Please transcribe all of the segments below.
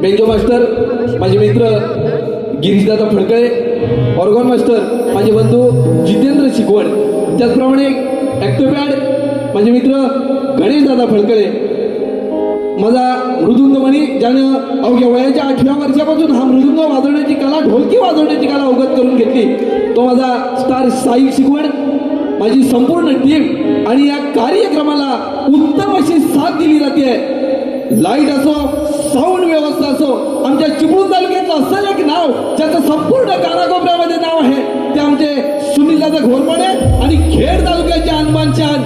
Banjo master माझे मित्र गिरीशदादा फडकळे, organ master माझे बंधू जितेंद्र शिकवण, त्याचप्रमाणे ॲक्टोपॅड माझे मित्र गणेशदादा फडकळे, माझा मृदुंगमणी ज्यानं अवघ्या वयाच्या 8व्या वर्षापासून हा मृदुंग वाजवण्याची कला, ढोलकी वाजवण्याची कला अवगत करून घेतली, तो माझा स्टार साई शिकवण, माझी संपूर्ण टीम आणि या कार्यक्रमाला उत्तम अशी साथ दिली जाते. लाईट असो, साऊंड व्यवस्था असो, आमच्या चिपळूण तालुक्याचं असं एक नाव ज्याचं संपूर्ण कानाकोपऱ्यामध्ये नाव आहे ते आमचे सुनीलदादा घोरपडे आणि खेड तालुक्याचे हनुमान चांद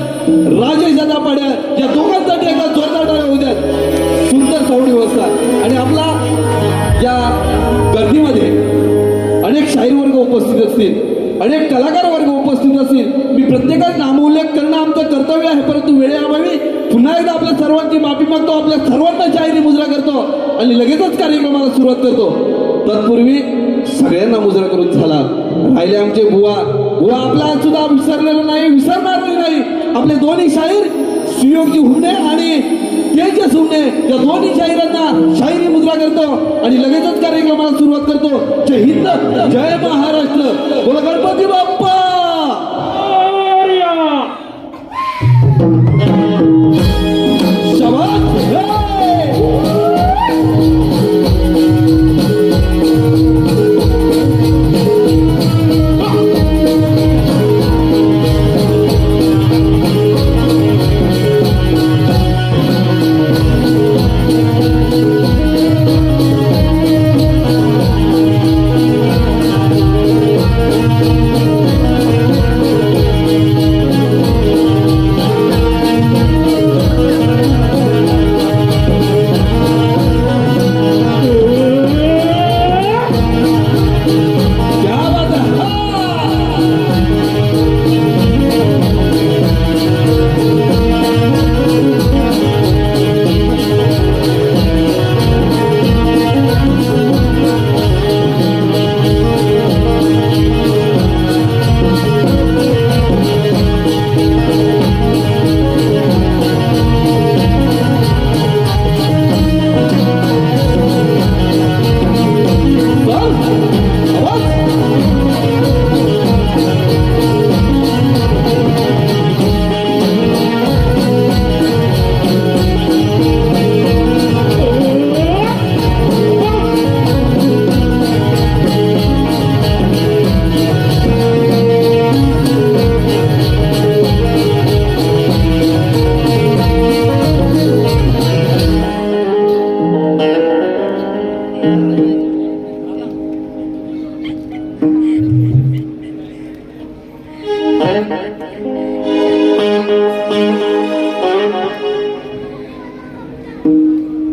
राजेशदादा पाड्या, या दोघांसाठी एकदा जोरदार टाळ्या होऊ द्यात. सुंदर साऊंड व्यवस्था आणि आपला या गर्दीमध्ये अनेक शाहीर वर्ग उपस्थित असतील, अनेक कलाकार वर्ग उपस्थित असतील मी प्रत्येकाचा नामोल्लेख करणं आमचं कर्तव्य आहे, परंतु वेळेअभावी पुन्हा एकदा आपल्या सर्वांची माफी मागतो, आपल्या सर्वांना शाहिरी मुजरा करतो आणि लगेचच कार्यक्रमाला सुरुवात करतो. तत्पूर्वी सगळ्यांना मुजरा करून झाला. राहिले आमचे बुवा आपला सुद्धा विसरलेला नाही, विसरणारही नाही. आपले दोन्ही शाहीर सुयोगी हुमणे आणि तेजस हुमणे या दोन्ही शाहिरांना शाहिरी मुद्रा करतो आणि लगेचच कार्यक्रमाला सुरुवात करतो. जय हिंद, जय महाराष्ट्र, बोला गणपती बाप्पा.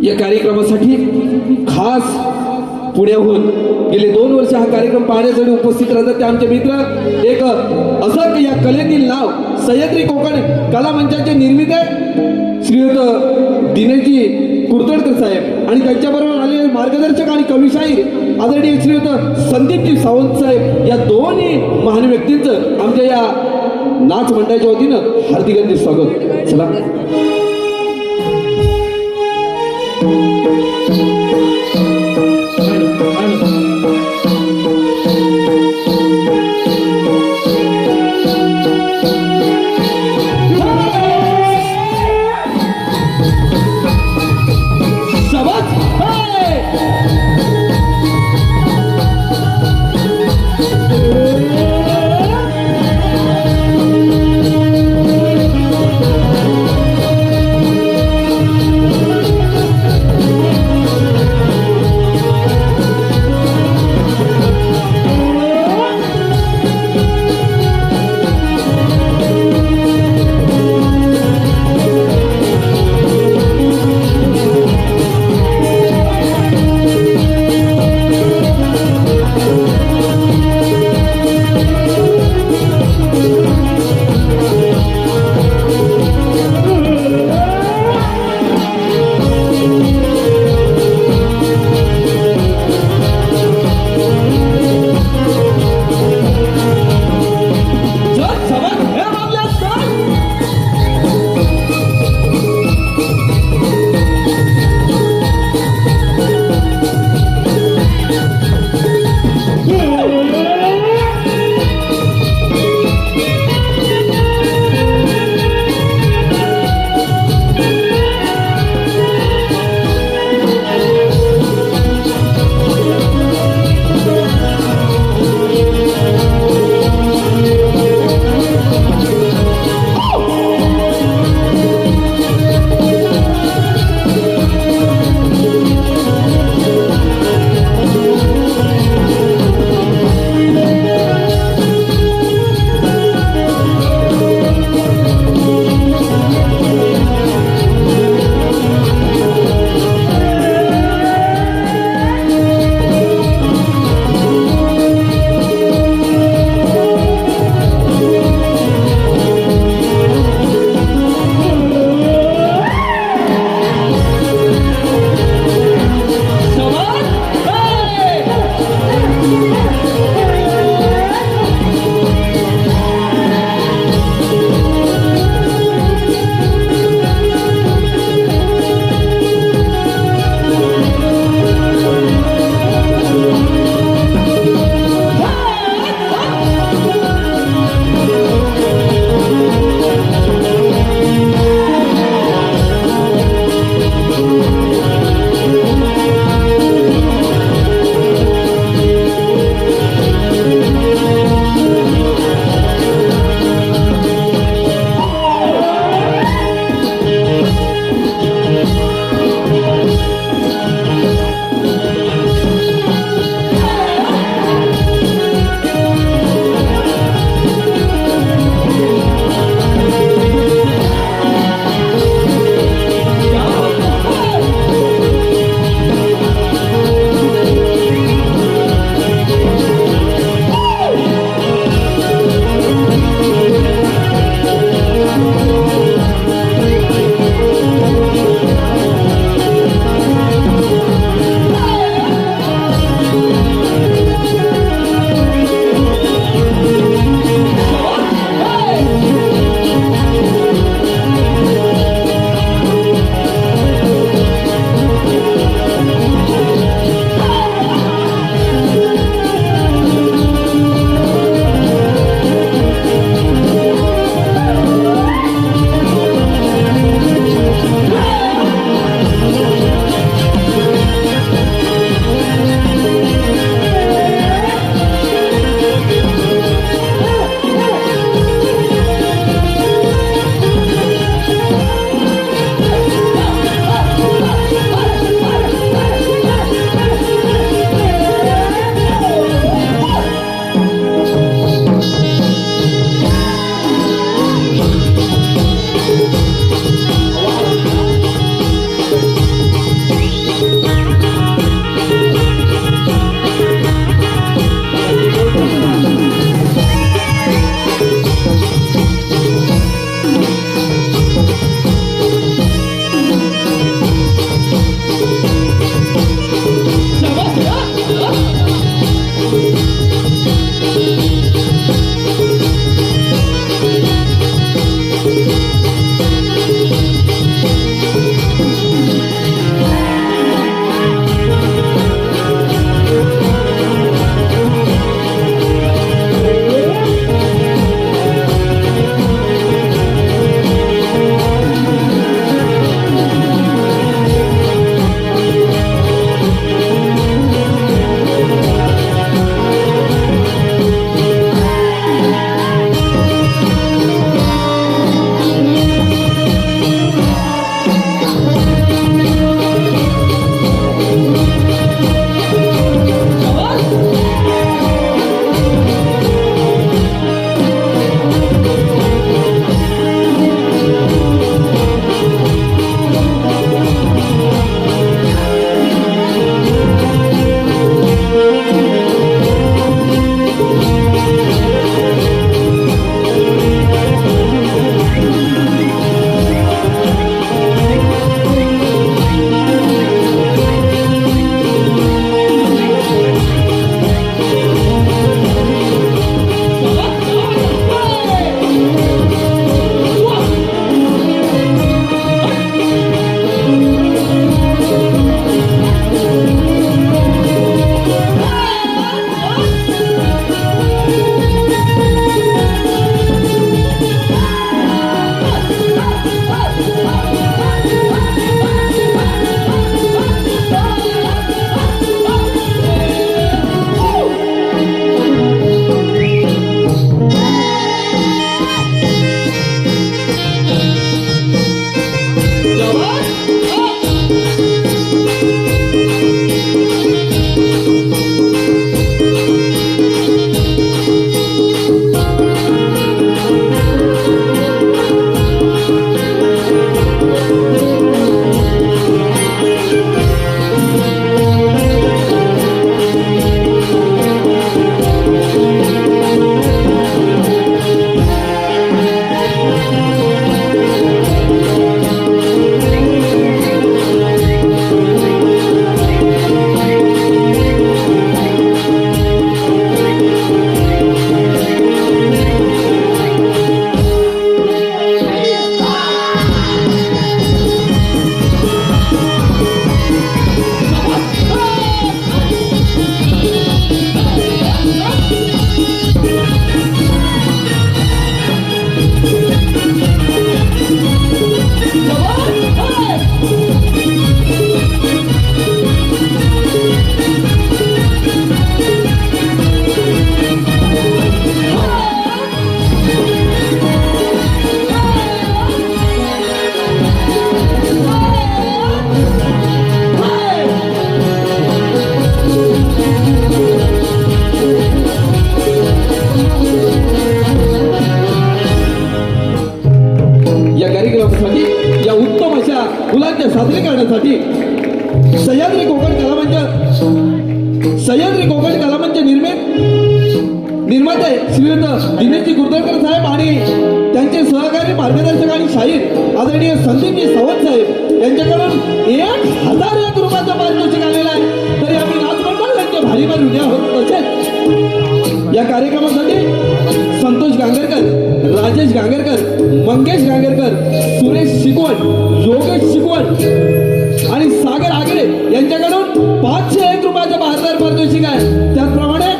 या कार्यक्रमासाठी खास पुण्याहून गेले 2 वर्ष हा कार्यक्रम पाहण्यासाठी उपस्थित राहतात ते आमचे मित्र. एक असं या कलेतील नाव सह्याद्री कोकण कला मंचाचे निर्मिते श्रीयुत दिनेशजी कुर्तडकर साहेब आणि त्यांच्याबरोबर आलेले मार्गदर्शक आणि कविशाहीर आदरणीय श्रीयुत संदीपजी सावंत साहेब या दोन्ही महान व्यक्तींचं आमच्या या नाच मंडळाच्या वतीनं हार्दिक हार्दिक स्वागत. चला कार्यक्रमासाठी या उत्तम अशा मुलांच्या सादरीकरणासाठी सह्याद्री कोकण कलामंच निर्माते श्रीयुत दिनेशजी कुर्दळकर साहेब आणि त्यांचे सहकारी मार्गदर्शक आणि शाहीर आदरणीय संदीपजी सावंत साहेब यांच्याकडून 1001 रुपयाचा पारितोषिक आलेला आहे. तरी आम्ही नाचमंडळ यांच्या भारी भारी उद्या होत तसेच या कार्यक्रमासाठी संतोष गांगरकर, राजेश गांगरकर, मंगेश गांगरकर, सुरेश शिकवण, योगेश शिकवण आणि सागर आगरे यांच्याकडून 501 रुपयाचं बहादर पारितोषिक आहे. त्याचप्रमाणे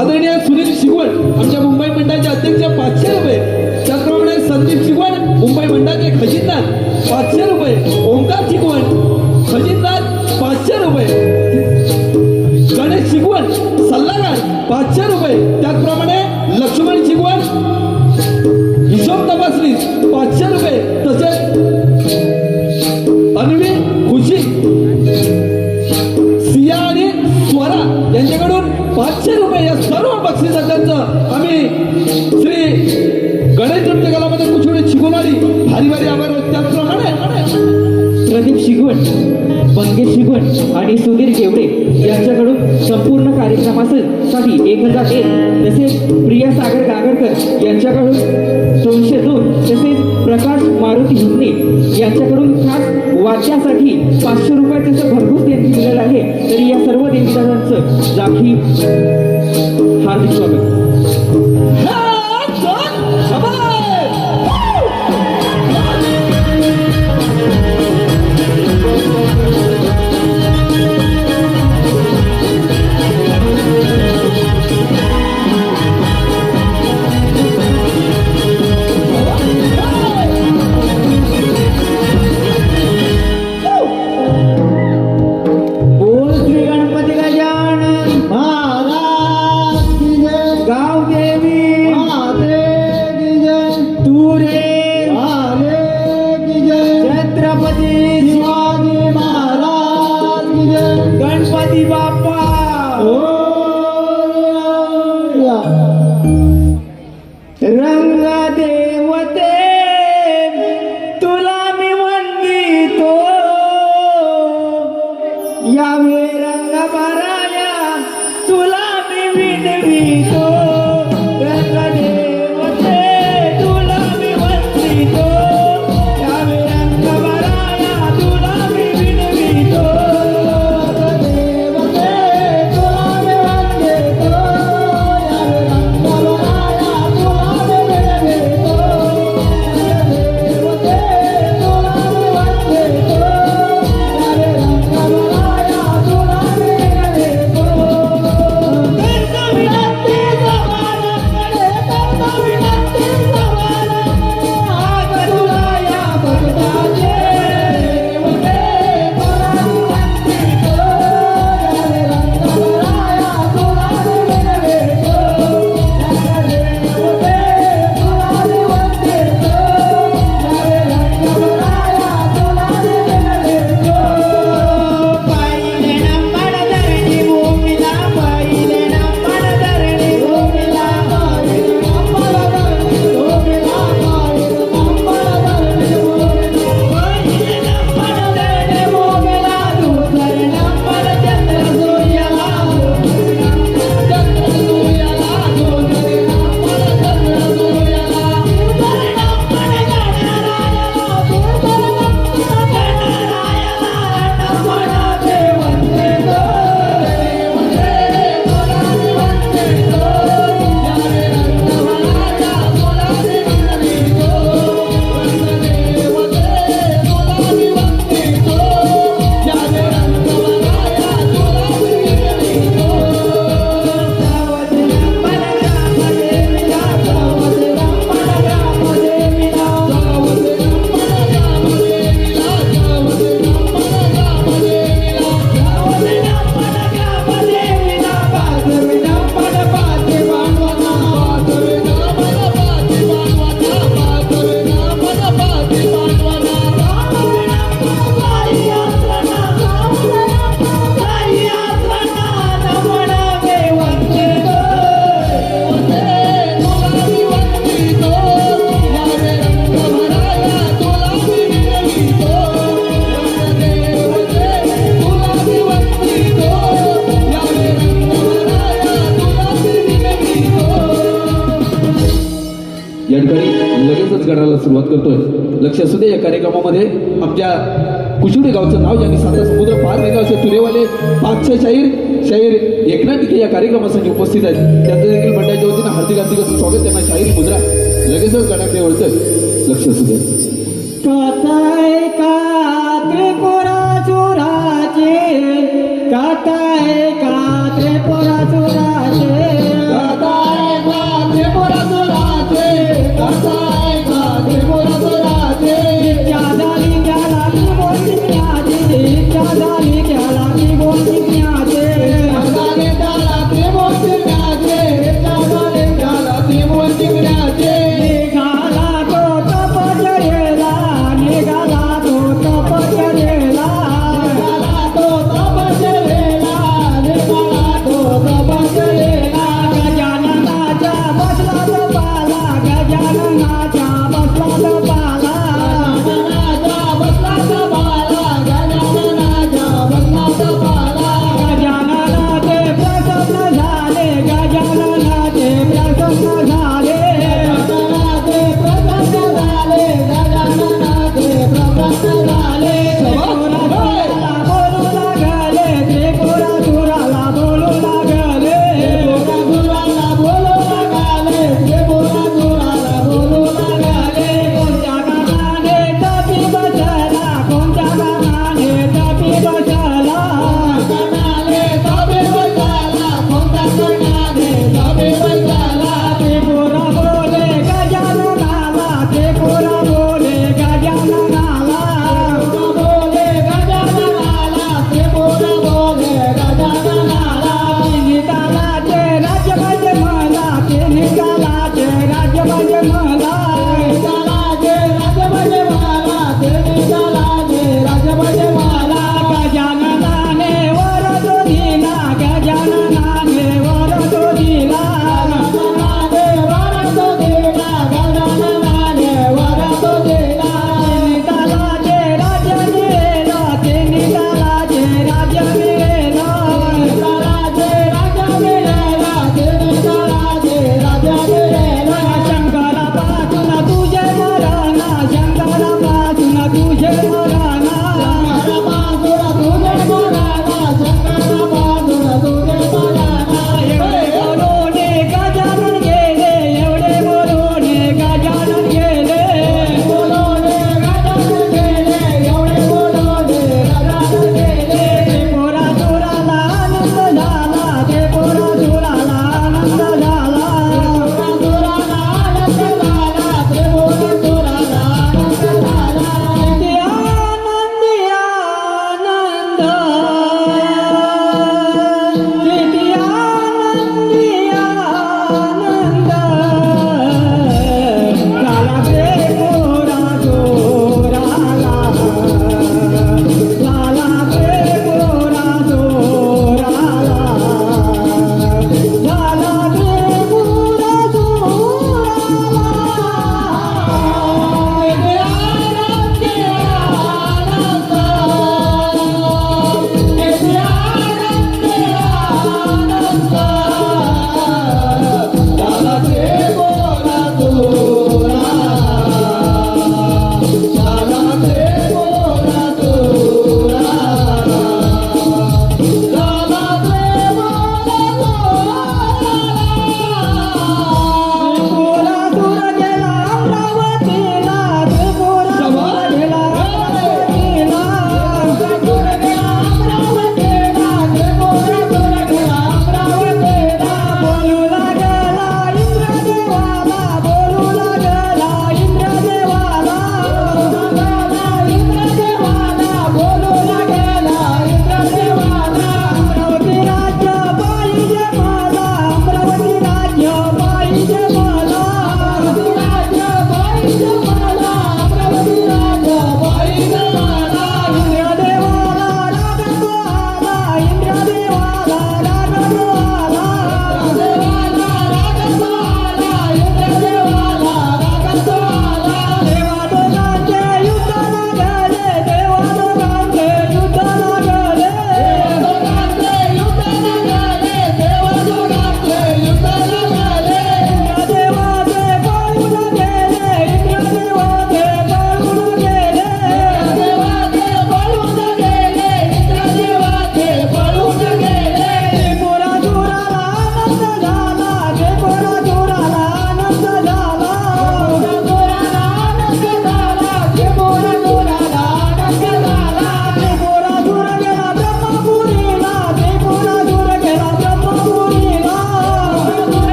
आदरणीय सुनील शिकवण आमच्या मुंबई मंडळाचे अध्यक्ष 500 रुपये. त्याचप्रमाणे संदीप शिकवण मुंबई मंडळाचे खजिनदार 500 रुपये. ओंकार शिकवण खजिनदार 500 रुपये. गणेश शिकवण सल्लागार 500 रुपये. त्याचप्रमाणे लक्ष्मण शिकवण हिशोब तपासणी 500 रुपये. तसेच अन्वी खुशी सिया आणि स्वरा यांच्याकडून 500 रुपये. या सर्व बक्षिसांचं आम्ही श्री गणेश नृत्य कलामध्ये कुठे शिकवणारी भारी भारी आभार. त्याचप्रमाणे प्रदीप शिगवण, मंगेश शिगवण आणि सुधीर गेवडे यांच्याकडून संपूर्ण कार्यक्रमासाठी 1001. तसेच प्रिया सागर गागरकर यांच्याकडून 202. तसेच प्रकाश मारुती हुंदे यांच्याकडून खास वाद्यासाठी 500 रुपयाचं भरघोस देणगी दिलेलं आहे. तरी या सर्व देणगीदारांचं जाखी हार्दिक स्वागत. या ठिकाणी लगेचच गणाला सुरुवात करतोय. लक्ष असू दे, या कार्यक्रमामध्ये आमच्या कुशिवडे गावचं नाव ज्यांनी साता समुद्र पार नेलं असे तुरेवाले 500 शाहीर एकनाथ टिके या कार्यक्रमासाठी उपस्थित आहेत. त्यांचं देखील मंडळाच्या वतीनं हार्दिक असं स्वागत. त्यांना शाहीर मुद्रा लगेचच गणाकडे वळतोय. लक्ष असू दे. कथाय का त्रिपुरा चुराचे, कथाय का त्रिपुरा चुराचे, कथाय का त्रिपुरा चुराचे, कथाय का त्रिपुरा चुराचे. इच्छा झाली त्याला ती बोलती ज्ञाते, इच्छा झाली त्याला ती बोलती ज्ञाते, इच्छा झाली त्याला ती बोलती ज्ञाते, इच्छा झाली त्याला ती बोलती ज्ञाते. निघाला तो तपश्चर्येला, निघाला तो तपश्चर्येला, निघाला तो तपश्चर्येला, निघाला तो तपश्चर्येला.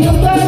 युद्ध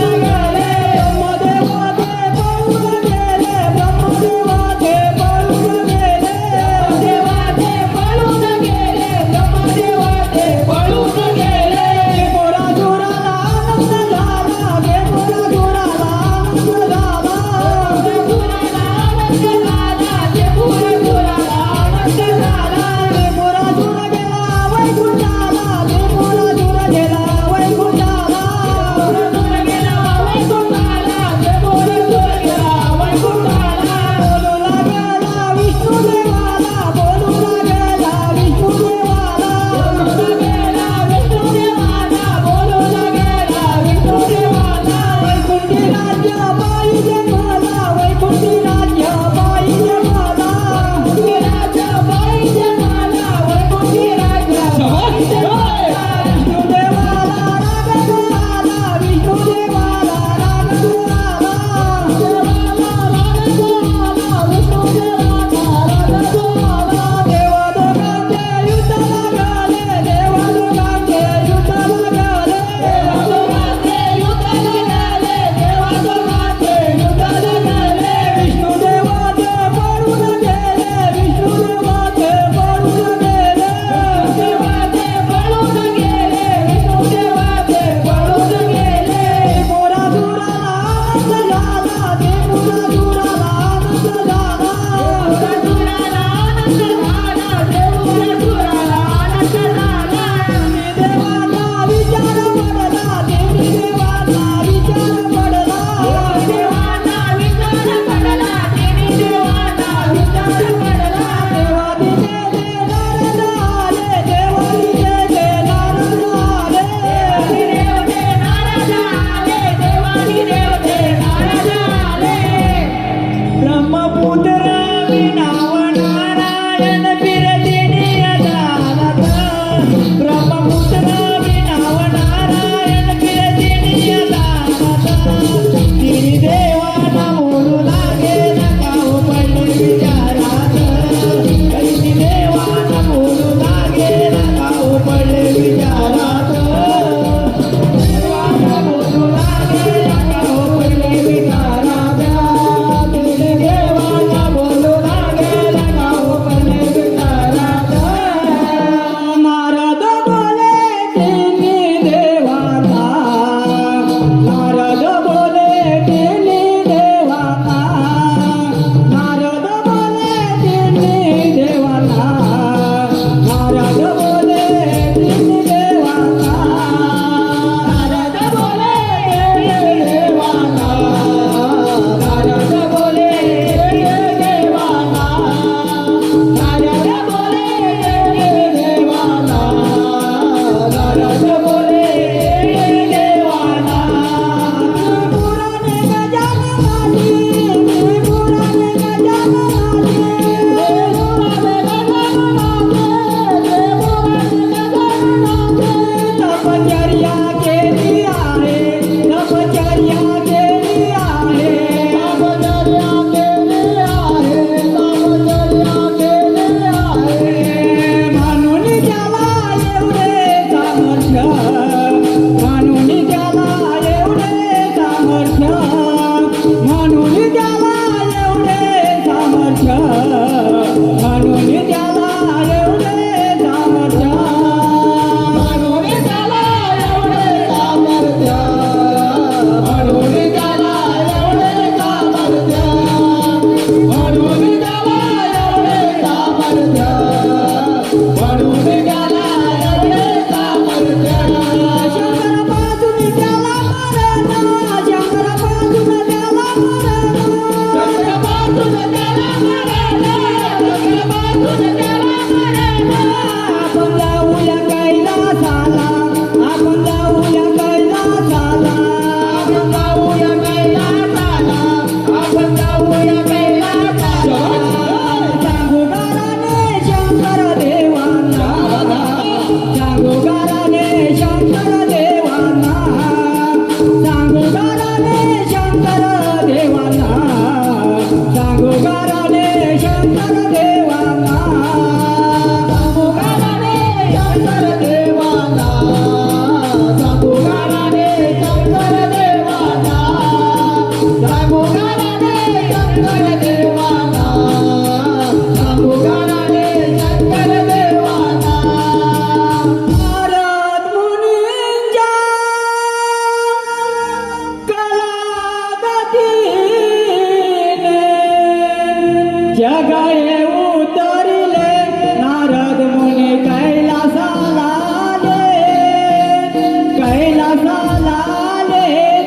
गळे उतरिले नारद मुनी कैलासाला आले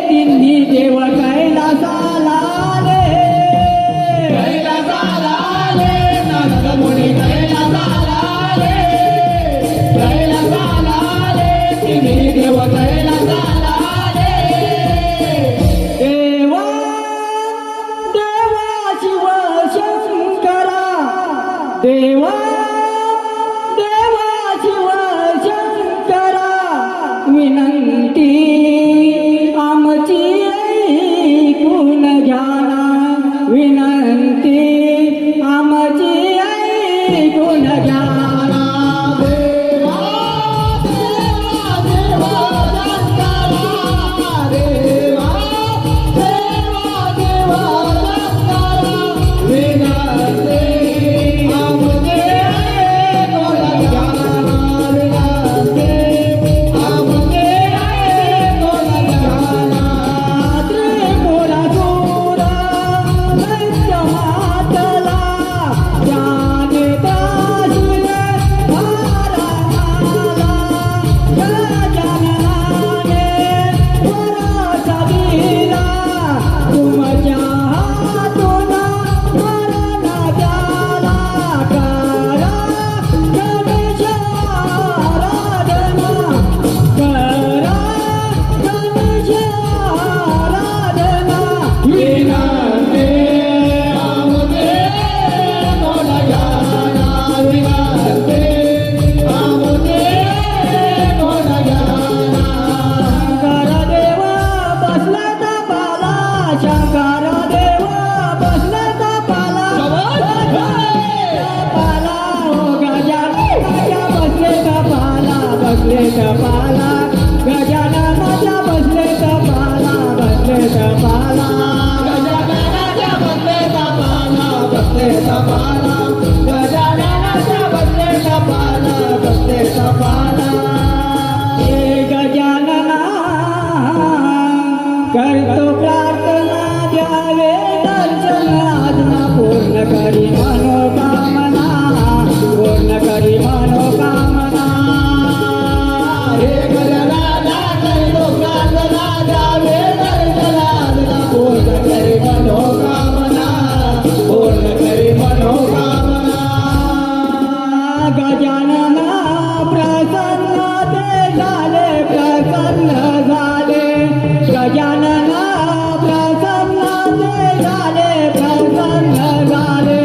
तिन्ही देव कैलासाला आले नारद मुनी कैलासाला आले तिन्ही देव कैलासाला आले देवा देवा शिव शंकरा देवा देवा शिव शंकरा विनंती आमची ऐकून घ्याना विनंती आमची ऐकून घ्याना देवा देवा शंकरा देवा देवा देवा शंकरा विनंती आमची ऐकून घ्याना विनंती आमची ऐकून घ्याना त्रिपुरासुरा दैत्य मातला ज्याने दासिले भारामाला गजाननाने वराचा दिला तुमच्या हातून मरण झाला करा गणेश आराधना करा गणेश आराधना विनंती आमचे कोणयाना विनंती आमचे कोणयाना शंकर देवा बसला तपाला शंकर देवा बसला तपाला तपाला हो गजाननाच्या बसले तपाला गजाननाच्या बसले तपाला गजाननाच्या बसले तपाला गजाननाच्या बसले तपाला हे गजानना करतो प्रार्थना द्यावे दर्शन आजना पूर्ण करी मनोकामना हे गजानना करतो प्रार्थना द्यावे दर्शन आजना पूर्ण करी मनोकामना गजानना प्रसन्न झाले गजानना प्रसन्न झाले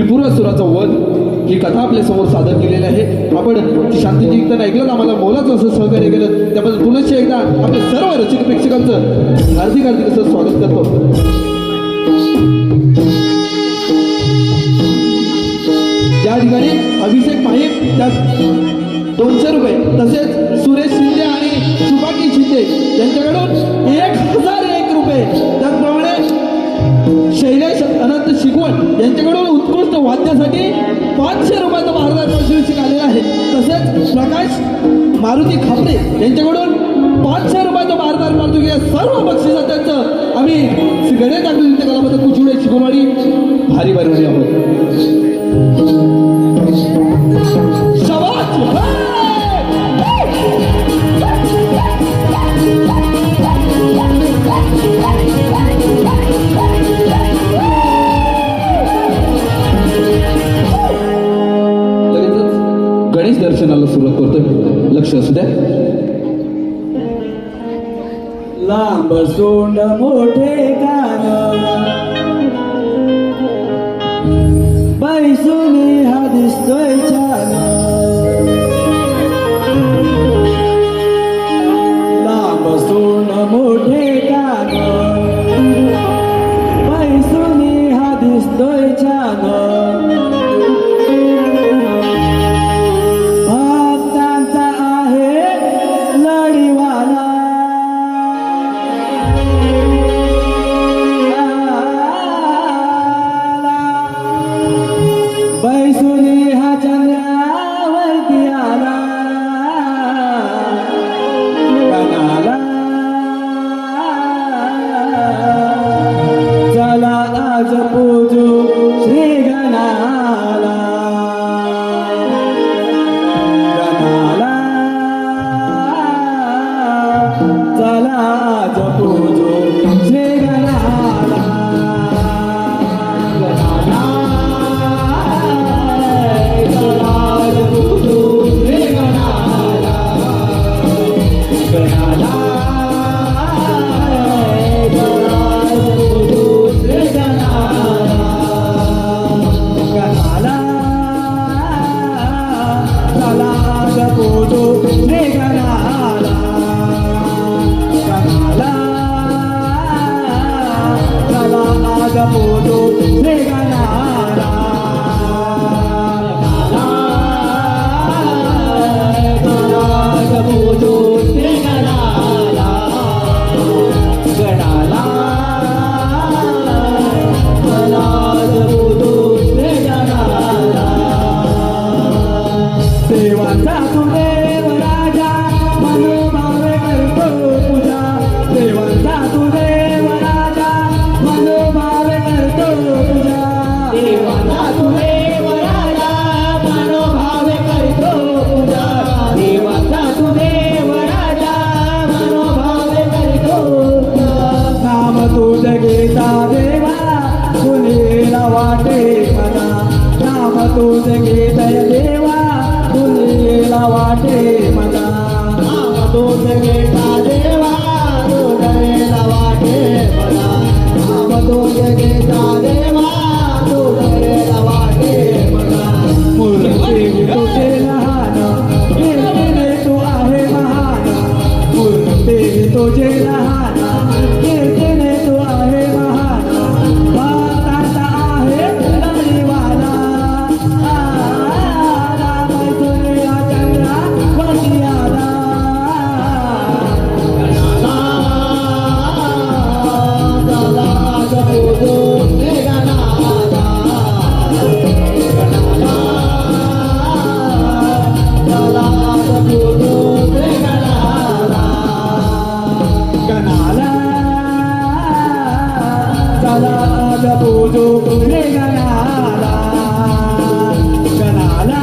त्रिपुरासुराचा वध ही कथा आपल्या समोर सादर केलेली आहे. आपण ती शांतीची कीर्तन ऐकलं, आम्हाला मोलाचं असं सहकार्य केलं, त्याबद्दल पुनश्च एकदा आपल्या सर्व रसिक प्रेक्षकांचं हार्दिक हार्दिक असं स्वागत करतो. या ठिकाणी अभिषेक माहीम त्या 200 रुपये, तसेच सुरेश शिंदे आणि सुभागी शिंदे यांच्याकडून 1001 रुपये, त्याचप्रमाणे शैलेश अनंत शिकवण यांच्याकडून उत्कृष्ट वाद्यासाठी 500 रुपयाचं भारतात पारितोषिक आलेलं आहे. तसेच प्रकाश मारुती खापरे यांच्याकडून 500 रुपयाचं भारतात पारितोषिक, या सर्व बक्षिसात त्यांचं आम्ही श्री गणेश दाखवली कलाबद्दल कुचुडे शिकवणारी भारी भरवली आहोत. गणेश दर्शनाला सुरुवात करतोय, लक्ष असू द्या. लांब सोंड मोठे कान बैसुनी हा दिसतोय छान. लांब सोंड मोठे कान बैसुनी हा दिसतोय छान. भक्तांचा आहे लढीवाला बैसुनी हा चंद्रावरती आला गणाला. चला आज पूजू श्री गणाला. गणाला चला आज पूजू श्री गणाला. गणाला चला आज पूजू श्री गणाला. गणाला चला आज पूजू श्री गणाला. गणाला चला आज पूजू श्री गणाला. गणाला चला आज पूजू श्री गणाला. चला आज पूजू श्री गणाला. गणाला चला आज पूजू श्री गणाला. देवाचा तू देव राजा मनोभावे करतो पूजा. देवाचा तू देव राजा मनोभावे करतो पूजा. देवाचा तू देव राजा मनोभावे करतो पूजा. देवाचा तू देव राजा मनोभावे करतो पूजा. नाम तुझ घेता देवा तुलेला वाटे मला. नाम तुझ घेता देवा तुलेला वाटे मला. नाम तुझ घेता देवा तुलेला वाटे मला. नाम तुझ घेता देवा तुलेला वाटे मला. मूर्ती तुझे लहान कीर्तने तू आहे महान. मूर्ती तुझे लहान कीर्तने तू आहे महान. भक्तांचा आहे लढीवाला. बैसुनी हा चंद्रावरती आला. गणाला चला आज पूजू श्री गणाला. गणाला चला आज पूजू श्री गणाला. गणाला चला आज पूजू श्री गणाला. गणाला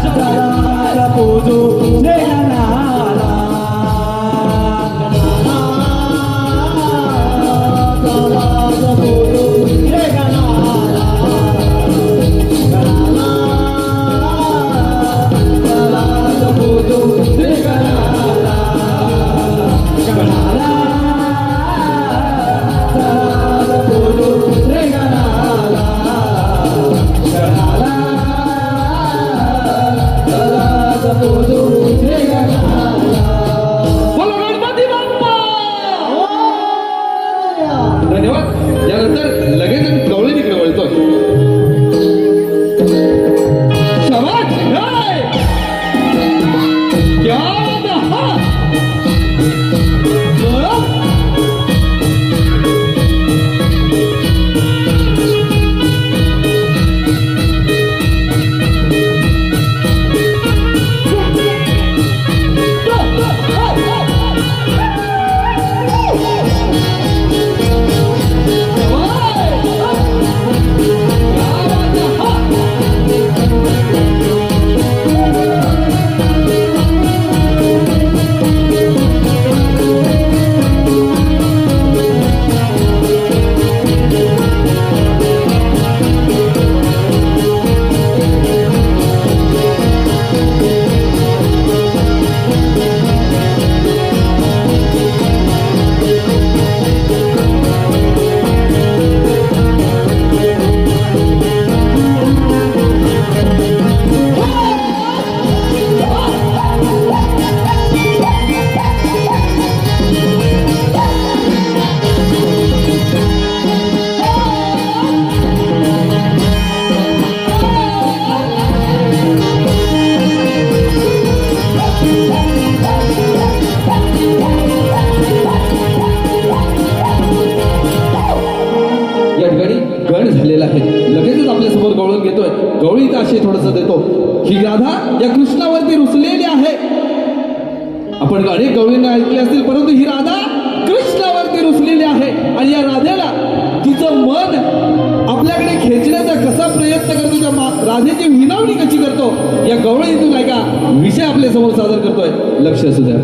चला आज पूजू श्री गणाला. गणाला चला आज पूजू श्री गणाला. लगेचच आपल्या समोर गवळण घेतोय. गवळीत अशी थोडस देतो. ही राधा या कृष्णावरती रुसलेली आहे. आपण अनेक गवळींना ऐकले असतील, परंतु ही राधा कृष्णावरती रुसलेली आहे. आणि या राधेला तिचं मन आपल्याकडे खेचण्याचा कसा प्रयत्न करतो, त्या राधेची विनवणी कशी करतो, या गवळीतून ऐका विषय आपल्या समोर सादर करतोय. लक्ष असू द्या.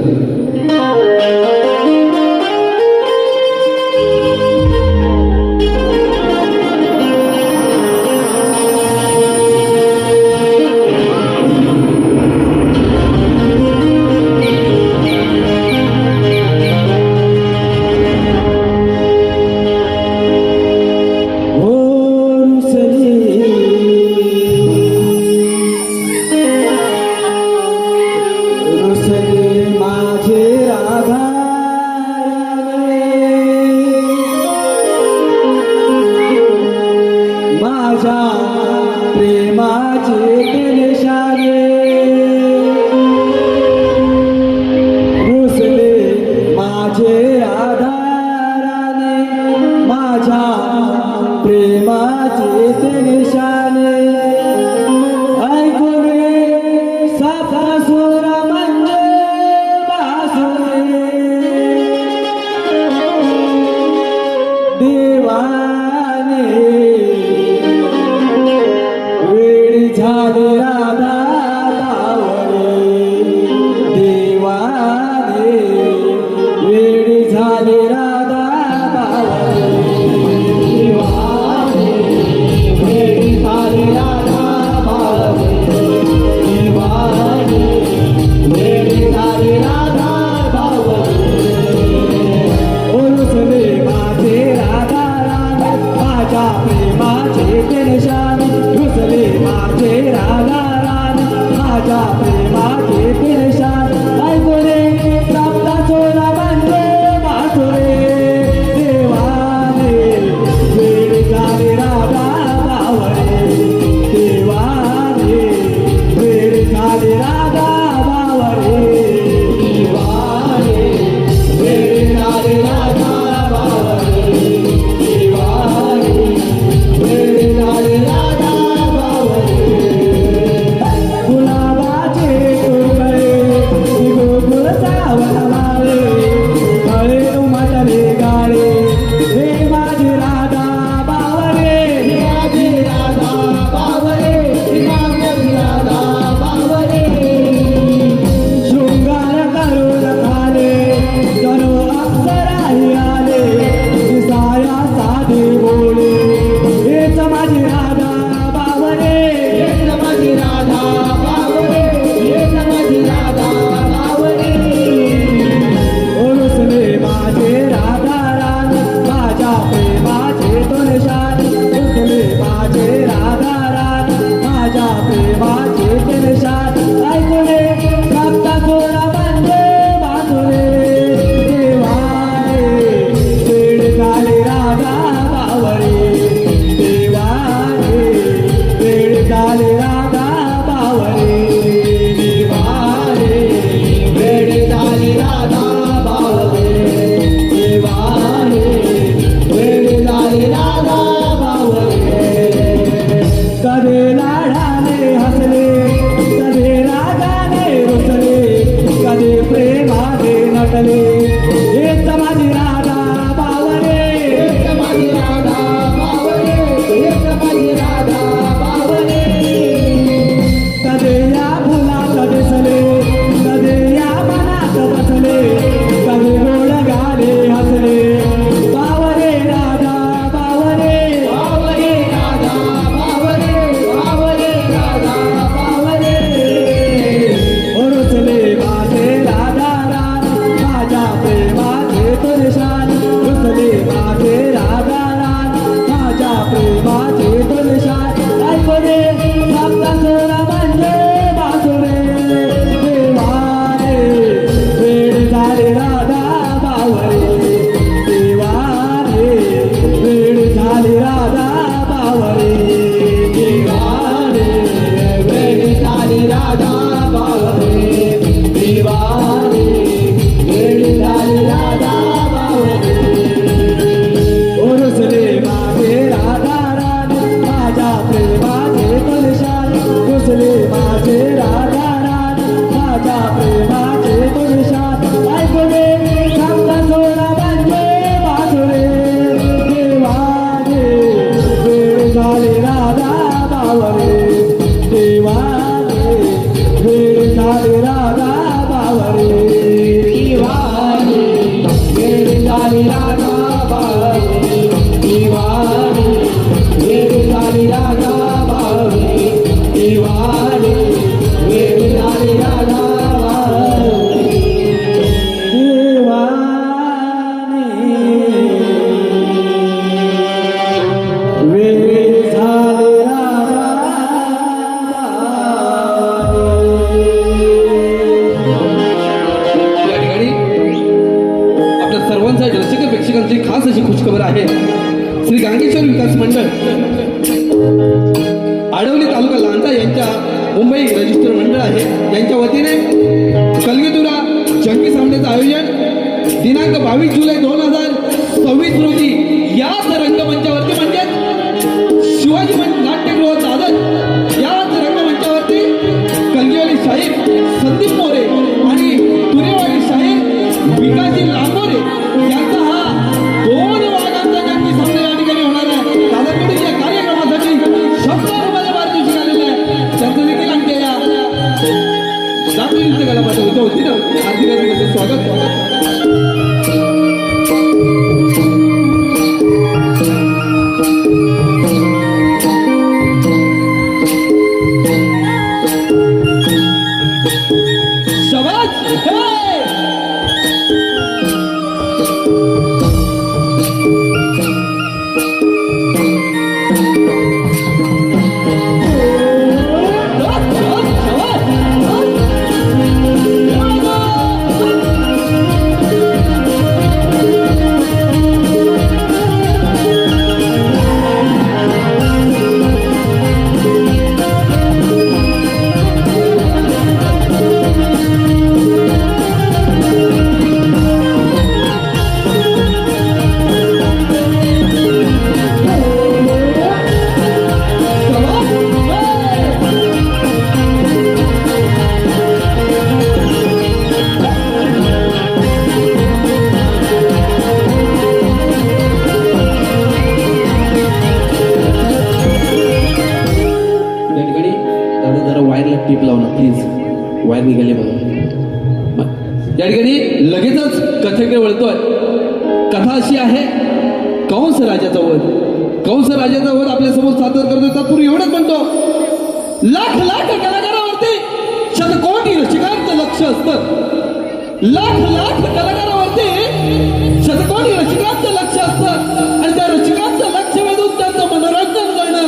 माझ्या प्रेमाचे पुरुषात ऐकले सांगता सोडा म्हणजे माधुरे देवाने वेळ झाले राधा बावरे देवाने वेळ झाले राधा बावरे देवाने वेळ झाली राधा बावरे देवाने वेळ झाली राधा बावरे देवाने वेळ झाली राधा बावरे देवाने वेळ झाली राधा या ठिकाणी आपल्या सर्वांसाठी रसिक प्रेक्षकांची खास अशी खुशखबर आहे. श्री गांगेश्वर विकास मंडळ आडवली तालुका लांजा यांच्या मुंबई रजिस्टर मंडळ आहे यांच्या वतीने कलगीतुरा जंगी सामन्याचं आयोजन दिनांक 22 जुलै 2026 रोजी याच रंगमंचावरती म्हणजे शिवाजी नाट्यगृह दादर याच रंगमंचावरती कलगीवाली शाहीर संदीप मोरे आणि तुरेवाडी शाहीर विकासजी लांबोरे यांचा हा 2 वाघांचा जंगी सामना या ठिकाणी होणार आहे. दादाकडून या कार्यक्रमासाठी 100 रुपयाचा पारितोषिक आलेलं आहे. त्यांचं देखील आमच्या या जाती नृत्य कलापाच्या वतीनं हार्दिक स्वागत. शाबाश! हे! टीप लावणं प्लीज वायर निघाले बघा. या ठिकाणी लगेचच कथेकडे वळतोय. कथा अशी आहे कंस राजाचा वध. कंस राजाचा वध आपल्या समोर सादर करतोय. तत्पूर्वी एवढंच म्हणतो लाख लाख कलाकारावरती शतकोटी रसिकांचं लक्ष असतं. लाख लाख कलाकारावरती शतकोटी रसिकांचं लक्ष असतं आणि त्या रसिकांचं लक्ष वेधून त्यांचं मनोरंजन करणं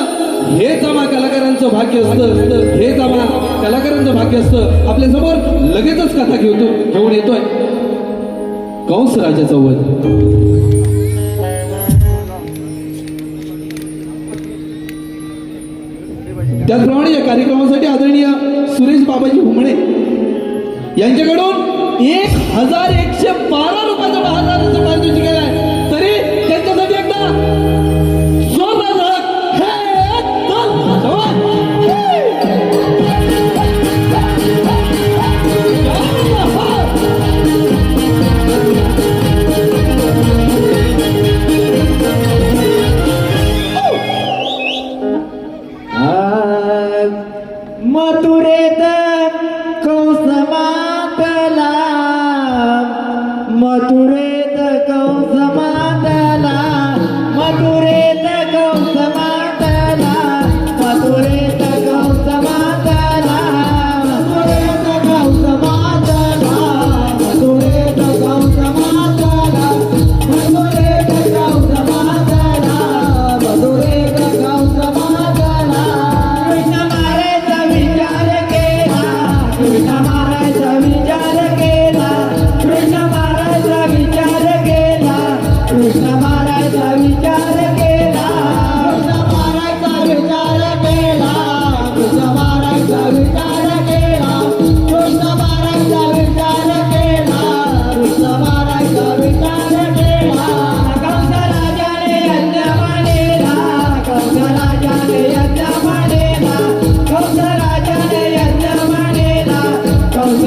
हेच आम्हा कलाकारांचं भाग्य असतं. हेच आम्हा कलाकारांचं भाग्य असतं. आपल्या समोर लगेचच कथा घेऊन येतोय कंस राजाचा वध. त्याचप्रमाणे या कार्यक्रमासाठी आदरणीय सुरेश बाबाजी भुमणे यांच्याकडून 1112 रुपयाचं महाराजाचं पारितोषिक आहे. तरी त्यांच्यासाठी एकदा जोरदार धडक. हे चल जवान. मथुरेत कंस मातला, मथुरेत कंस मातला, मथुरेत कंस मातला, मथुरेत कंस मातला, मथुरेत कंस मातला, मथुरेत कंस मातला, मथुरेत कंस मातला, मथुरेत कंस मातला. कृष्ण मारायचा विचार केला, कृष्ण मारायचा विचार केला, कृष्ण मारायचा विचार केला, कृष्ण मारायचा विचार केला, कृष्ण मारायचा विचार केला, कृष्ण मारायचा विचार केला, कृष्ण मारायचा विचार केला. कंस राजाने यज्ञ मांडला, कंस राजाने यज्ञ मांडला, कंस राजाने यज्ञ मांडला, कंस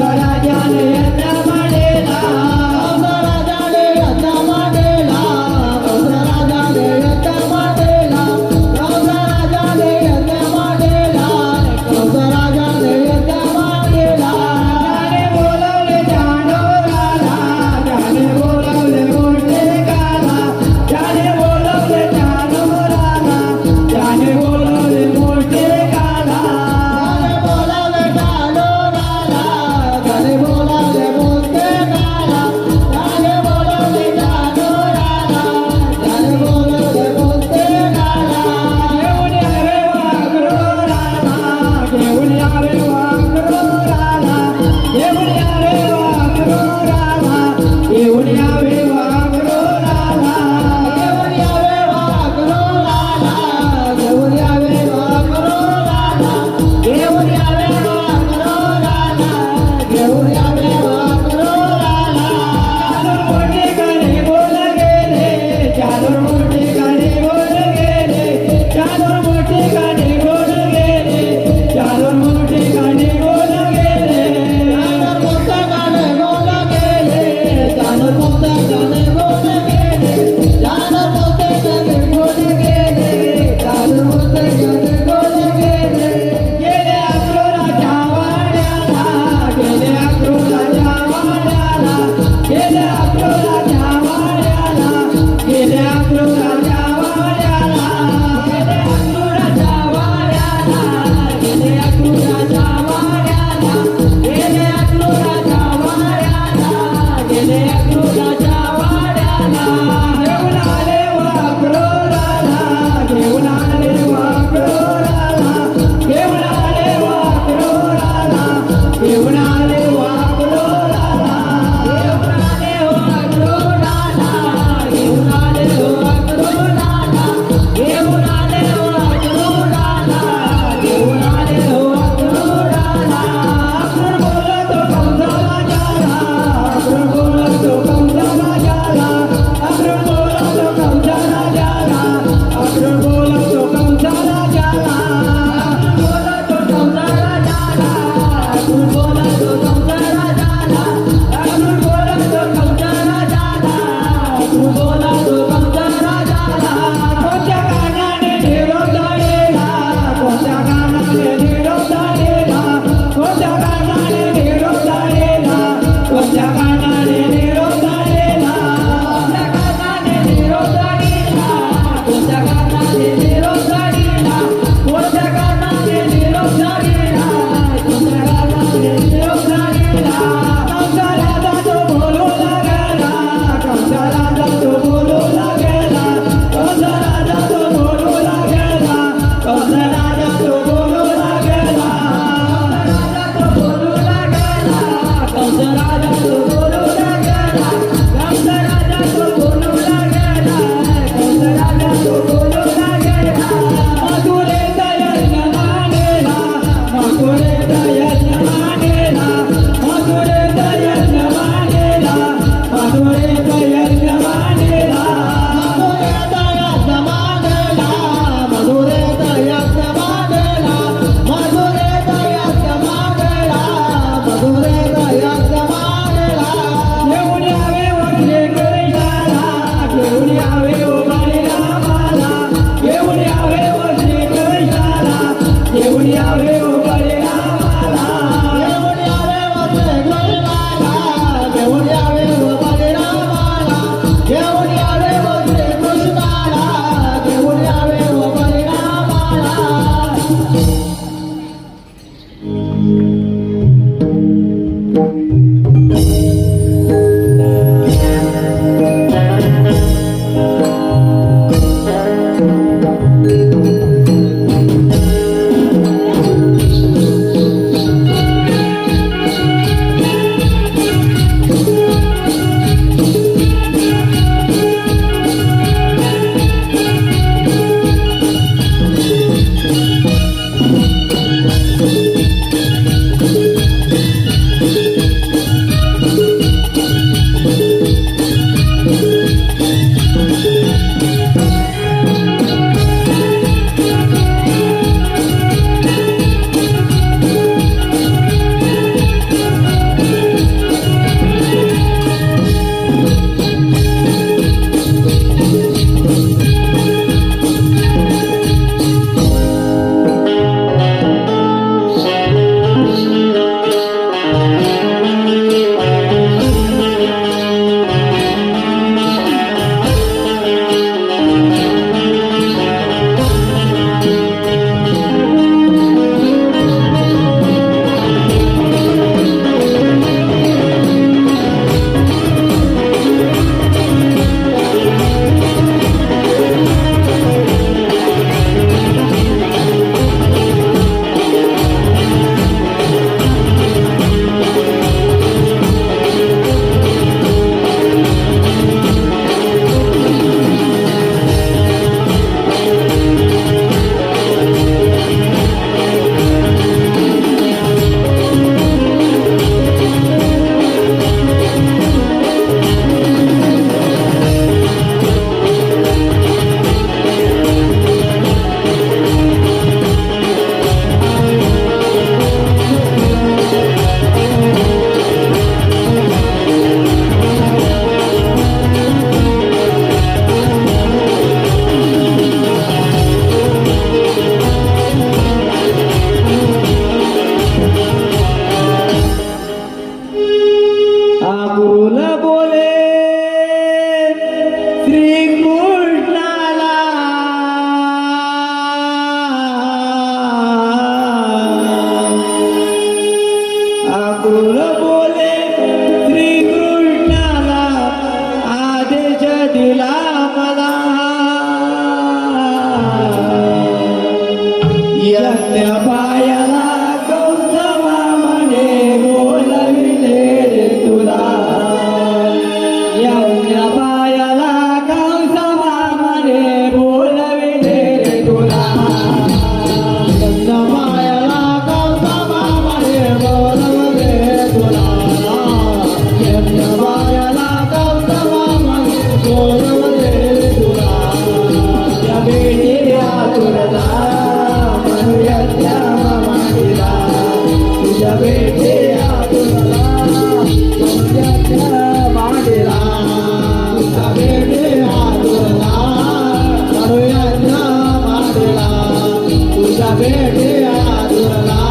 भेटूया तुला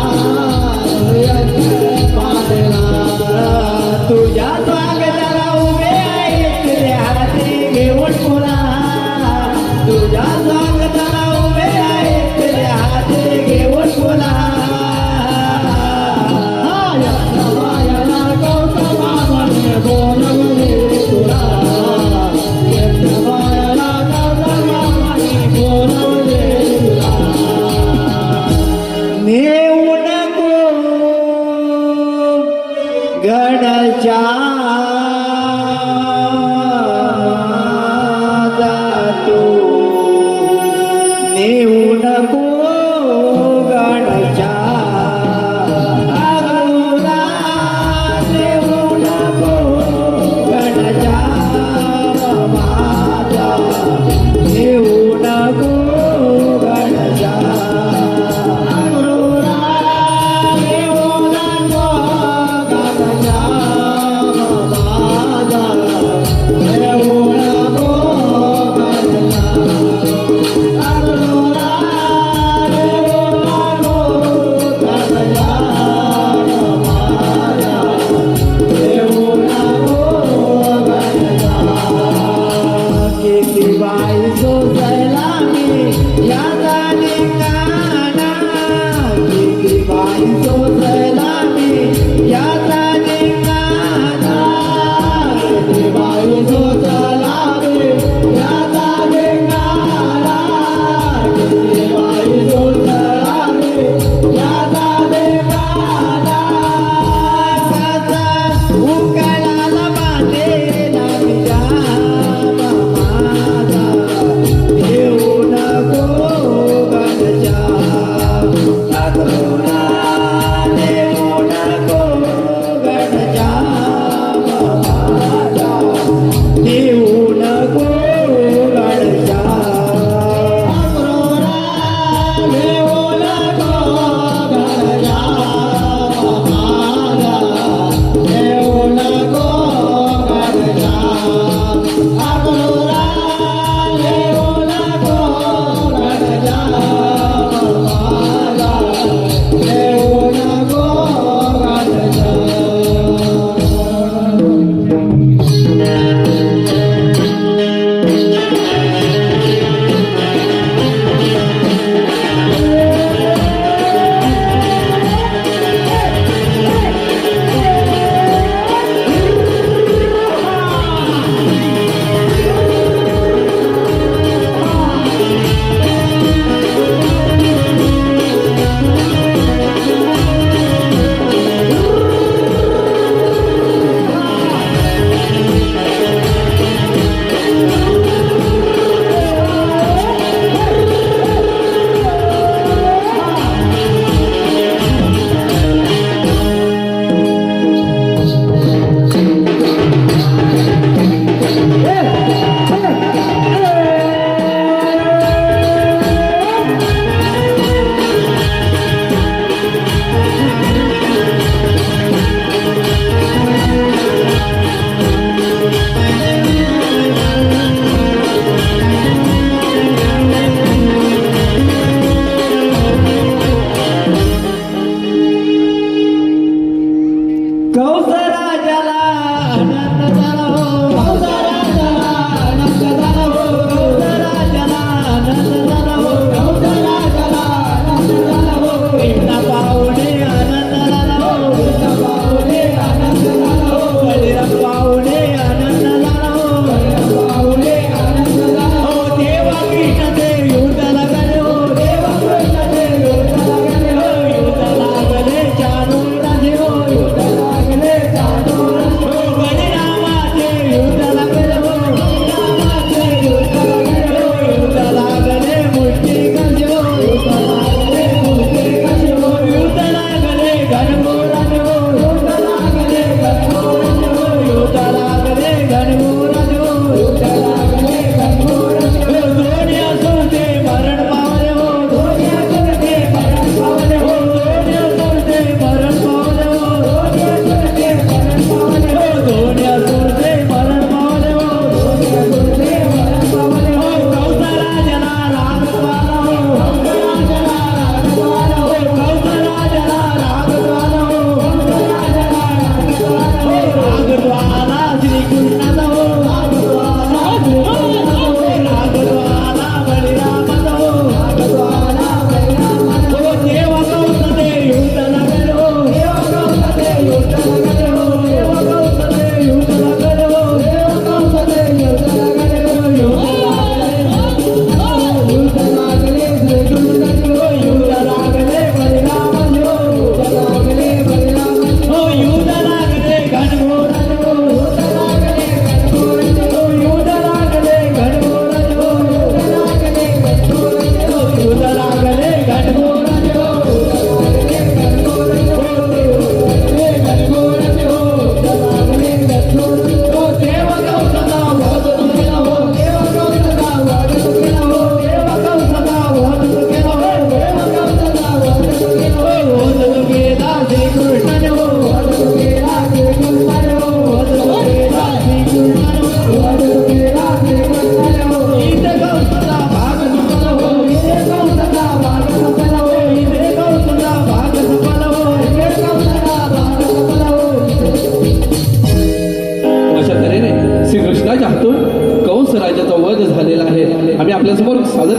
तुझ्या स्वागताला उभे आहेत हाती घेऊन पुन्हा तुझ्या स्वागताला उभे आहेत हाती घेऊन पुन्हा बायाला कौतुकाने बोलवले तुला बायाला कौतुकाने बोलवले तुला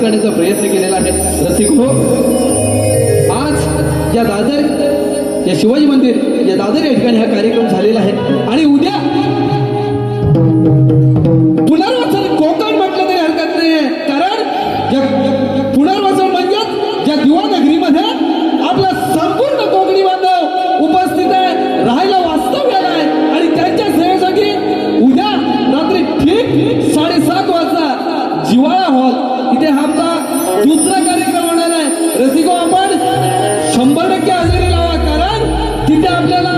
करण्याचा प्रयत्न केलेला आहे. रसिक हो, आज या दादर या शिवाजी मंदिर या दादर या ठिकाणी हा कार्यक्रम झालेला आहे आणि उद्या पुनर्वसन कोकण म्हटलं तरी हरकत नाही, कारण पुनर्वसन म्हणजे ज्या दिवा नगरीमध्ये आपला संपूर्ण कोकणी बांधव उपस्थित आहे, राहायला वास्तव्याला आहे आणि त्यांच्या सेवेसाठी उद्या रात्री ठीक 7:30 वाजता जिवाळा हॉल इथे हा आपला दुसरा कार्यक्रम होणार आहे. रसिको, आपण 100% हजेरी लावा, कारण तिथे आपल्याला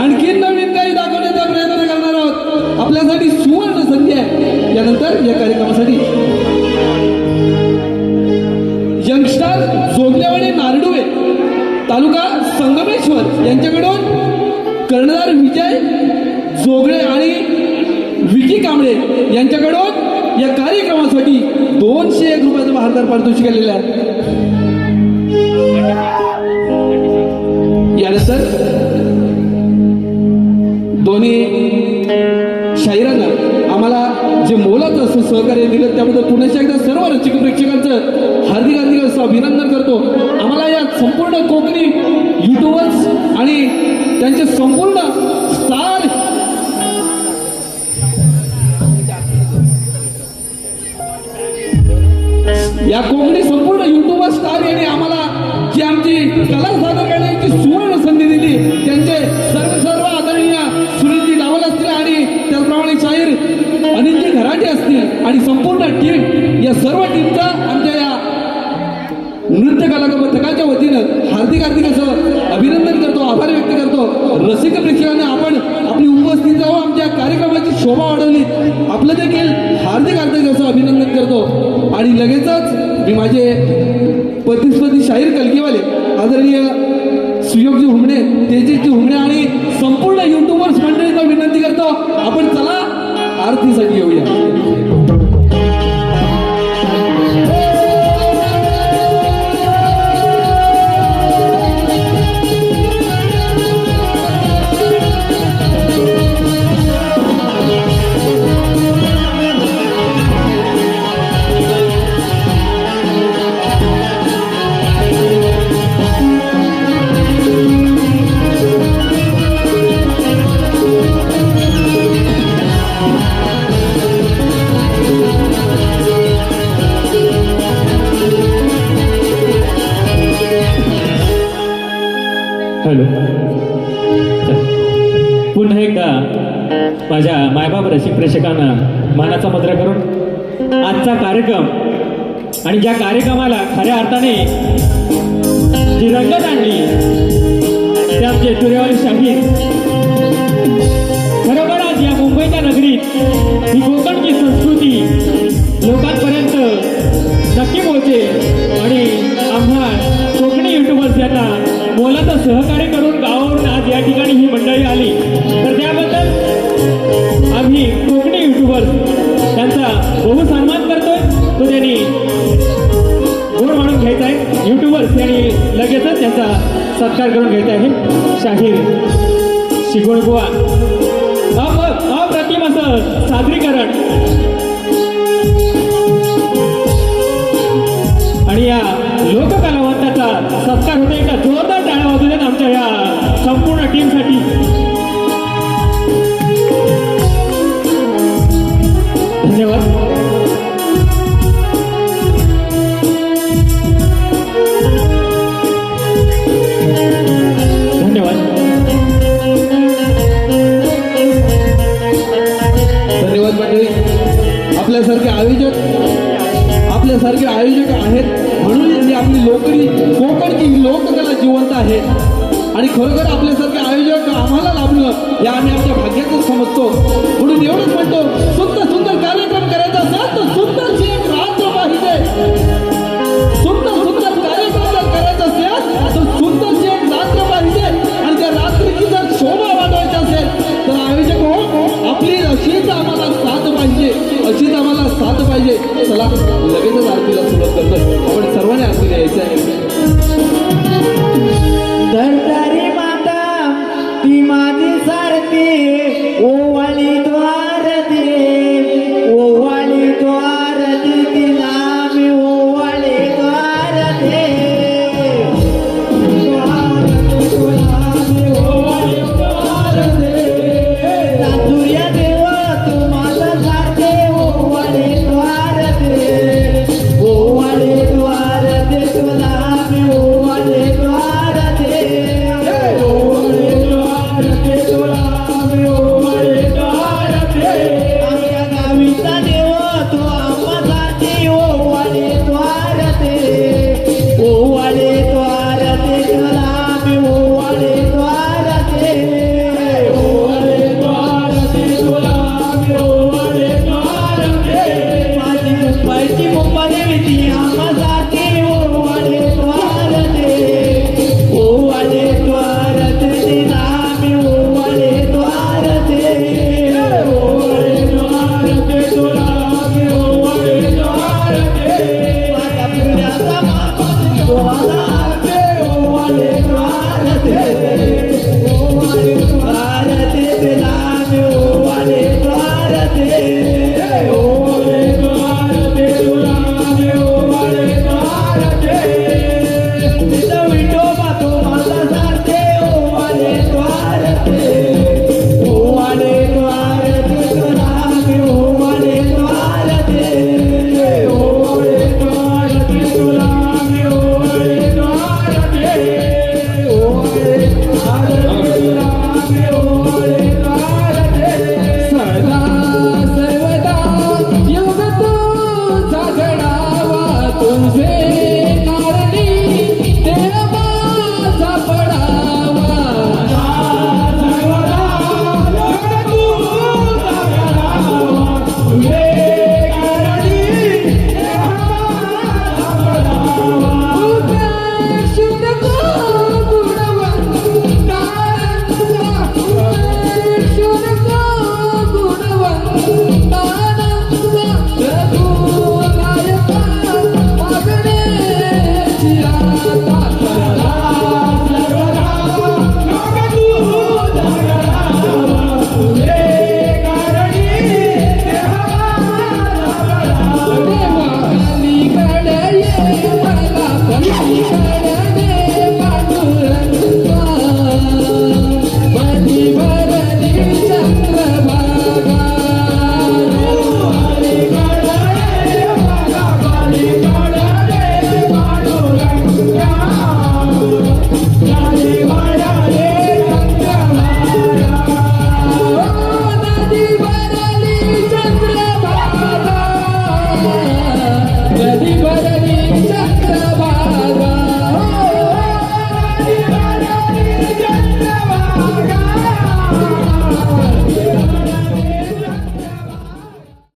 आणखीन नवीन काही दाखवण्याचा प्रयत्न करणार आहोत. आपल्यासाठी सुवर्ण संधी आहे. यानंतर या कार्यक्रमासाठी यंगस्टर जोगलेवाडी नारडुवे तालुका संगमेश्वर यांच्याकडून कर्णधार विजय जोगळे आणि विकी कांबळे यांच्याकडून या कार्यक्रमासाठी 201 रुपयाचं भारदार पारितोषिक आलेलं आहे. यानंतर दोन्ही शाहिरांना आम्हाला जे मोलाचं असं सहकार्य दिलं त्याबद्दल पुन्हा एकदा सर्व रसिक प्रेक्षकांचं हार्दिक हार्दिक असं अभिनंदन करतो. आम्हाला या संपूर्ण कोकणी युट्यूबर्स आणि त्यांचे संपूर्ण स्टार या कोकणी संपूर्ण युट्यूबर स्टार यांनी आम्हाला जी आमची कला सादर करण्याची सुवर्ण संधी दिली, त्यांचे सर्व आदरणीय सुनीलजी डावल असतील आणि त्याचप्रमाणे शाहीर अनिलजी घराटे असतील आणि संपूर्ण टीम, या सर्व टीमचा आमच्या या नृत्य कला पथकाच्या वतीनं हार्दिक असं अभिनंदन करतो, आभार व्यक्त करतो. रसिक प्रेक्षकांनी आपण आपली उपस्थिती जाऊन आमच्या कार्यक्रमाची शोभा वाढवली, आपलं देखील हार्दिक असं अभिनंदन करतो. आणि लगेचच मी माझे प्रतिस्पर्धी शाहीर कलकीवाले आदरणीय सुयोगजी हुमणे, तेजसजी हुमणे आणि संपूर्ण युट्यूबर्स मंडळींना विनंती करतो, आपण चला आरतीसाठी येऊया. हॅलो, पुन्हा एकदा माझ्या मायबाप रसिक प्रेक्षकांना मानाचा मुद्रा करून आजचा कार्यक्रम आणि ज्या कार्यक्रमाला खऱ्या अर्थाने जी रंगत आणली ते आमचे तुरेवाली शाहीर. खरोखर आज या मुंबईच्या नगरीत ही कोकणची संस्कृती लोकांपर्यंत नक्की पोहोचे आणि आम्हा कोकणी युट्यूबर्स यांना मोलाचं सहकार्य करून गावावरून आज या ठिकाणी ही मंडळी आली, तर त्याबद्दल आम्ही कोकणी युट्यूबर्स त्यांचा बहु सन्मान करतोय. तो त्यांनी गोड म्हणून घ्यायचा आहे. युट्यूबर्स यांनी लगेचच त्यांचा सत्कार करून घ्यायचा आहे. शाहीर शिगोणबुवा अप्रतिम असं सादरीकरण आणि या लोककलावंताचा सत्कार होते. एका जोरदार टाळ्या वाजू देत आमच्या या संपूर्ण टीमसाठी. धन्यवाद. धन्यवाद मंडळी. आपल्यासारखे आयोजक आहेत म्हणून ही आपली कोकणची लोककला जिवंत आहे. आणि खरोखर आपल्यासारखे आयोजक आम्हाला लाभलं हे आम्ही आमच्या भाग्याचं समजतो. म्हणून एवढंच म्हणतो, सुंदर कार्यक्रम करायचा असेल तर सुंदरशी एक रात्र पाहिजे. सुंदर कार्यक्रम जर करायचा असेल तर सुंदरशी एक रात्र पाहिजे. आणि त्या रात्रीची जर शोभा वाढवायची असेल तर आयोजक हो, आपली अशीच आम्हाला साथ पाहिजे, अशीच आम्हाला साथ पाहिजे. चला लगेचच आरतीला सुरुवात करतो. आपण सर्वांनी आरतीला यायचं आहे. धरतारी माता ती माझी सारथी, ओवाळी द्वार दे, ओवाळी द्वार आरती तुला